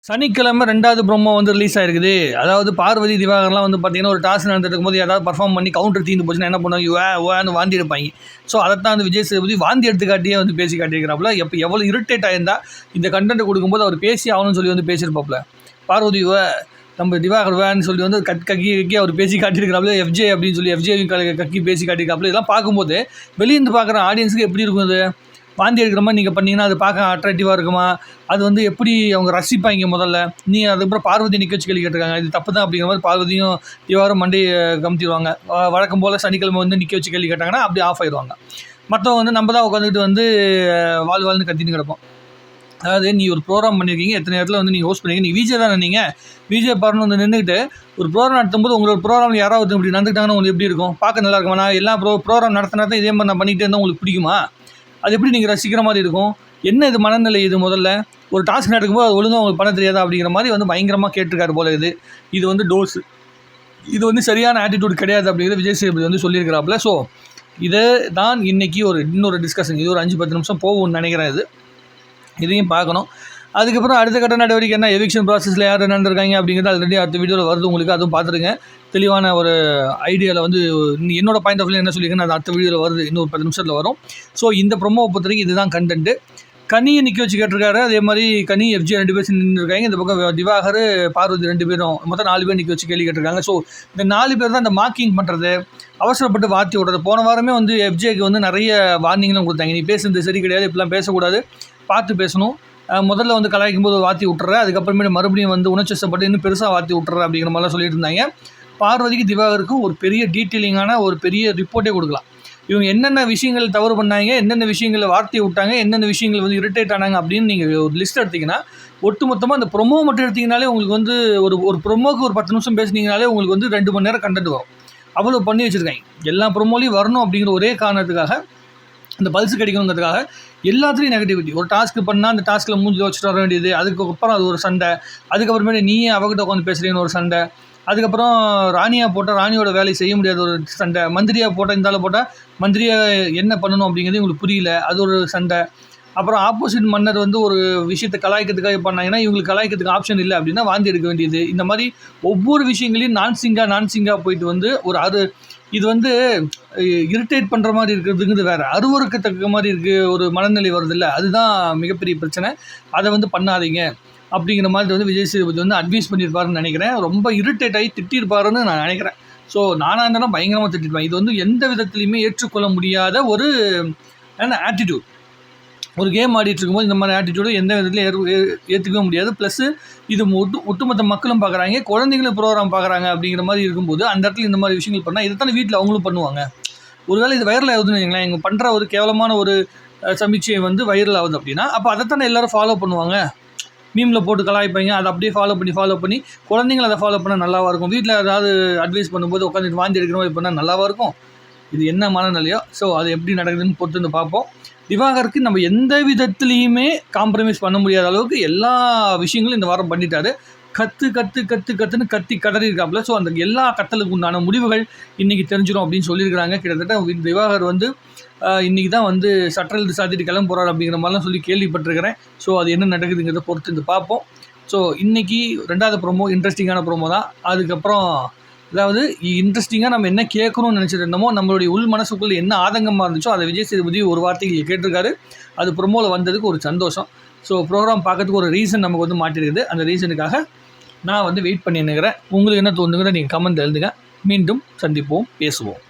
சனிக்கிழமை 2வது ப்ரோமோ வந்து ரிலீஸ் ஆயிருக்குது. அதாவது பார்வதி, திவாகர்லாம் வந்து பார்த்தீங்கன்னா, ஒரு டாஸ்க் நடந்துட்டு இருக்கும்போது ஏதாவது பெர்ஃபார்ம் பண்ணி கவுண்டர் தீர்ந்து போச்சுன்னா என்ன பண்ணுவாங்க? ஓன்னு வாந்தி எடுப்பாங்க. ஸோ அதைத்தான் வந்து விஜய் சேதுபதி வாந்தி எடுத்து காட்டியே வந்து பேசி காட்டியிருக்கிறாப்புல. எவ்வளோ இரிட்டேட் ஆயிருந்தா இந்த கண்டென்ட் கொடுக்கும்போது அவர் பேசி ஆகணும்னு சொல்லி வந்து பேசியிருப்பாப்புல. பார்வதி நம்ம திவாகர் வேன்னு சொல்லி வந்து கக்கி அவர் பேசி காட்டியிருக்கிறாப்புல. எஃப்ஜே அப்படின்னு சொல்லி எஃப்ஜேயும் கக்கி பேசி காட்டியிருக்காப்புல. இதெல்லாம் பார்க்கும்போது வெளியிருந்து பார்க்குற ஆடியன்ஸுக்கு எப்படி இருக்கும் அது? வாந்தி எடுக்கிற மாதிரி நீங்கள் பண்ணிங்கன்னா அது பார்க்க அட்ராக்டிவாக இருக்குமா? அது வந்து எப்படி அவங்க ரசிப்பாங்க முதல்ல? அதுக்கப்புறம் பார்வதி நிற்க வச்சு கேள்வி கேட்டிருக்காங்க. இது தப்பு தான் அப்படிங்கிற மாதிரி பார்வதியும் திவாகரும் மண்டையை கமுத்திடுவாங்க. வழக்கம் போல் சனிக்கிழமை வந்து நிற்க வச்சு கேள்வி கேட்டாங்கன்னா அப்படி ஆஃப் ஆயிடுவாங்க. மற்றவங்க வந்து நம்ம தான் உட்காந்துக்கிட்டு வந்து வாழ்னு கத்தின்னு கிடப்போம். அதாவது நீ ஒரு ப்ரோக்ராம் பண்ணியிருக்கீங்க, எத்தனை இடத்துல வந்து நீங்கள் ஹோஸ்ட் பண்ணியிருக்கீங்க, நீ விஜே தானே நீங்கள் விஜே பாருன்னு வந்து நின்றுக்கிட்டு ஒரு ப்ரோக்ராம் நடத்தும்போது உங்களோட ப்ரோக்ராம் யாராவது இப்படி நடந்துக்கிட்டாங்கன்னா உங்களுக்கு எப்படி இருக்கும்? பார்க்க நல்லா இருக்குமா? நான் எல்லா ப்ரோக்ராம் நடத்தினா தான் இதே மாதிரி நான் பண்ணிகிட்டே இருந்தால் உங்களுக்கு பிடிக்குமா? அது எப்படி நீங்கள் ரசிக்கிற மாதிரி இருக்கும்? என்ன இது மனநிலை? இது முதல்ல ஒரு டாஸ்க் நடக்கும்போது அது ஒழுங்காக உங்களுக்கு பண்ண தெரியாதா அப்படிங்கிற மாதிரி வந்து பயங்கரமாக கேட்டிருக்காரு போல. இது வந்து டோஸு, இது வந்து சரியான ஆட்டிடியூட் கிடையாது அப்படிங்கிறது விஜய் சேதுபதி வந்து சொல்லியிருக்கிறாப்புல. ஸோ இதை தான் இன்றைக்கி இன்னொரு டிஸ்கஷன், இது ஒரு 5-10 நிமிஷம் போகும்னு நினைக்கிறேன். இதையும் பார்க்கணும். அதுக்கப்புறம் அடுத்த கட்ட நடவடிக்கை என்ன, எவிக்ஷன் ப்ராசஸில் யார் நடந்திருக்காங்க அப்படிங்கிறது ஆல்ரெடி அடுத்த வீடியோவில் வருது உங்களுக்கு, அதுவும் பார்த்துருங்க. தெளிவான ஒரு ஐடியாவில் வந்து என்னோட பாயிண்ட் ஆஃப் வியூ என்ன சொல்லியிருக்கேன்னு அது அடுத்த வீடியோவில் வருது, இன்னும் ஒரு 10 நிமிஷத்தில் வரும். ஸோ இந்த ப்ரோமோவை பொறுத்த வரைக்கும் இதுதான் கண்டென்ட்டு. கனியை நிற்க வச்சு கேட்டிருக்காரு. அதே மாதிரி கனி, எஃப்ஜே 2 பேர் நின்றுருக்காங்க. இந்த பக்கம் திவாகர், பார்வதி 2 பேரும் மொத்தம் 4 பேர் நிற்க வச்சு கேள்வி கேட்டிருக்காங்க. ஸோ இந்த 4 பேர் தான் இந்த மார்க்கிங் பண்ணுறது, அவசரப்பட்டு வார்த்தை விடுறது. போன வாரமே வந்து எஃப்ஜேக்கு வந்து நிறைய வார்னிங்லாம் கொடுத்தாங்க. நீ பேசுறது சரி கிடையாது, இப்படிலாம் பேசக்கூடாது, பார்த்து பேசணும், முதல்ல வந்து கலாய்க்கும் போது வார்த்தை விட்டுற, அதுக்கப்புறமேட்டு மறுபடியும் வந்து உணர்ச்சிசப்பட்டு இன்னும் பெருசாக வார்த்தை விட்டுற அப்படிங்கிற மாதிரிலாம் சொல்லிட்டு இருந்தாங்க. பார்வதிக்கு திவாகருக்கும் ஒரு பெரிய டீட்டெயிலிங்கான ஒரு பெரிய ரிப்போர்ட்டே கொடுக்கலாம். இவங்க என்னென்ன விஷயங்கள் தவறு பண்ணாங்க, என்னென்ன விஷயங்களில் வார்த்தையை விட்டாங்க, என்னென்ன விஷயங்கள் வந்து இரிட்டேட் ஆனாங்க அப்படின்னு நீங்கள் ஒரு லிஸ்ட் எடுத்திங்கன்னா, ஒட்டுமொத்தமாக அந்த ப்ரொமோ மட்டும் எடுத்திங்கனாலே உங்களுக்கு வந்து ஒரு ப்ரொமோக்கு ஒரு 10 நிமிஷம் பேசுனீங்கனாலே உங்களுக்கு வந்து 2 மணி நேரம் கண்டென்ட் வரும். அவ்வளோ பண்ணி வச்சுருக்காங்க. எல்லா ப்ரொமோலையும் வரணும் அப்படிங்கிற ஒரே காரணத்துக்காக, இந்த பல்ஸ் கிடைக்கணுங்கிறதுக்காக எல்லாத்துலேயும் நெகட்டிவிட்டி. ஒரு டாஸ்க்கு பண்ணால் அந்த டாஸ்க்கில் மூஞ்சி வச்சுட்டு வர வேண்டியது, அதுக்கப்புறம் அது ஒரு சண்டை, அதுக்கப்புறமேட்டு நீயே அவகிட்ட உட்காந்து பேசுகிறீங்கன்னு ஒரு சண்டை, அதுக்கப்புறம் ராணியாக போட்டால் ராணியோட வேலையை செய்ய முடியாத ஒரு சண்டை, மந்திரியாக போட்டால் இந்தாலும் போட்டால் மந்திரியாக என்ன பண்ணணும் அப்படிங்கிறது உங்களுக்கு புரியல, அது ஒரு சண்டை. அப்புறம் ஆப்போசிட் மன்னர் வந்து ஒரு விஷயத்தை கலாய்க்கிறதுக்காக பண்ணாங்கன்னா இவங்களுக்கு கலாய்க்கிறதுக்கு ஆப்ஷன் இல்லை அப்படின்னா வாந்தி எடுக்க வேண்டியது. இந்த மாதிரி ஒவ்வொரு விஷயங்களையும் நான்சிங்காக போயிட்டு வந்து இது வந்து இரிட்டேட் பண்ணுற மாதிரி இருக்கிறதுங்கிறது வேறு, அருவருக்கத்தக்க மாதிரி இருக்குது, ஒரு மனநிலை வருது இல்லை, அதுதான் மிகப்பெரிய பிரச்சனை. அதை வந்து பண்ணாதீங்க அப்படிங்கிற மாதிரி வந்து விஜய் சேதுபதி வந்து அட்வைஸ் பண்ணியிருப்பாருன்னு நினைக்கிறேன். ரொம்ப இரிட்டேட் ஆகி திட்டிருப்பாருன்னு நான் நினைக்கிறேன். ஸோ நானாக இருந்தாலும் பயங்கரமாக திட்டிருப்பேன். இது வந்து எந்த விதத்துலையுமே ஏற்றுக்கொள்ள முடியாத ஒரு ஆட்டிடியூட். ஒரு கேம் ஆடிட்டு இருக்கும்போது இந்த மாதிரி ஆட்டிடியூடு எந்த விதத்துலையும் ஏற்றுக்கவே முடியாது. ப்ளஸ்ஸு இது ஒட்டுமொத்த மக்களும் பார்க்குறாங்க, குழந்தைங்களும் ப்ரோக்ராம் பார்க்குறாங்க அப்படிங்கிற மாதிரி இருக்கும்போது அந்த இடத்துல இந்த மாதிரி விஷயங்கள் பண்ணால் இதைத்தானே வீட்டில் அவங்களும் பண்ணுவாங்க. ஒருவேளை இது வைரல் ஆகுதுன்னு வைங்களேன், இவங்க பண்ணுற ஒரு கேவலமான ஒரு சமீட்சையை வந்து வைரல் ஆகுது அப்படின்னா அப்போ அதைத்தானே எல்லோரும் ஃபாலோ பண்ணுவாங்க. மீமில் போட்டு கலாய்ப்பாங்க, அதை அப்படியே ஃபாலோ பண்ணி குழந்தைங்களை அதை ஃபாலோ பண்ணால் நல்லாவாக இருக்கும். வீட்டில் ஏதாவது அட்வைஸ் பண்ணும்போது உட்காந்துட்டு வாந்தி எடுக்கிற மாதிரி பண்ணால் நல்லாவாக இருக்கும். இது என்ன மனநிலையோ, ஸோ அது எப்படி நடக்குதுன்னு பொறுத்து வந்து பார்ப்போம். திவாகருக்கு நம்ம எந்த விதத்துலேயுமே காம்ப்ரமைஸ் பண்ண முடியாத அளவுக்கு எல்லா விஷயங்களும் இந்த வாரம் பண்ணிட்டாரு. கத்துன்னு கத்தி கதறியிருக்காப்புல. ஸோ அந்த எல்லா கத்தலுக்கு உண்டான முடிவுகள் இன்றைக்கி தெரிஞ்சிடும் அப்படின்னு சொல்லியிருக்கிறாங்க. கிட்டத்தட்ட திவாகர் வந்து இன்றைக்கி தான் வந்து சட்டல் சாத்திட்டு கிளம்ப போகிறார் அப்படிங்கிற மாதிரிலாம் சொல்லி கேள்விப்பட்டிருக்கிறேன். ஸோ அது என்ன நடக்குதுங்கிறத பொறுத்து வந்து பார்ப்போம். ஸோ இன்றைக்கி 2வது ப்ரோமோ இன்ட்ரெஸ்டிங்கான ப்ரோமோ தான். அதுக்கப்புறம் அதாவது இன்ட்ரெஸ்டிங்காக நம்ம என்ன கேட்கணும்னு நினச்சிட்டு இருந்தோமோ, நம்மளுடைய உள் மனசுக்குள்ளே என்ன ஆதங்கமாக இருந்துச்சோ அதை விஜய் சேதுபதி ஒரு வார்த்தைக்கு கேட்டிருக்காரு. அது ப்ரோமோவில் வந்ததுக்கு ஒரு சந்தோஷம். ஸோ ப்ரோக்ராம் பார்க்கறதுக்கு ஒரு ரீசன் நமக்கு வந்து மாட்டிருக்குது. அந்த ரீசனுக்காக நான் வந்து வெயிட் பண்ணின்னுக்கிறேன். உங்களுக்கு என்ன தோணுங்கிற நீங்கள் கமெண்ட் எழுதுங்க. மீண்டும் சந்திப்போம், பேசுவோம்.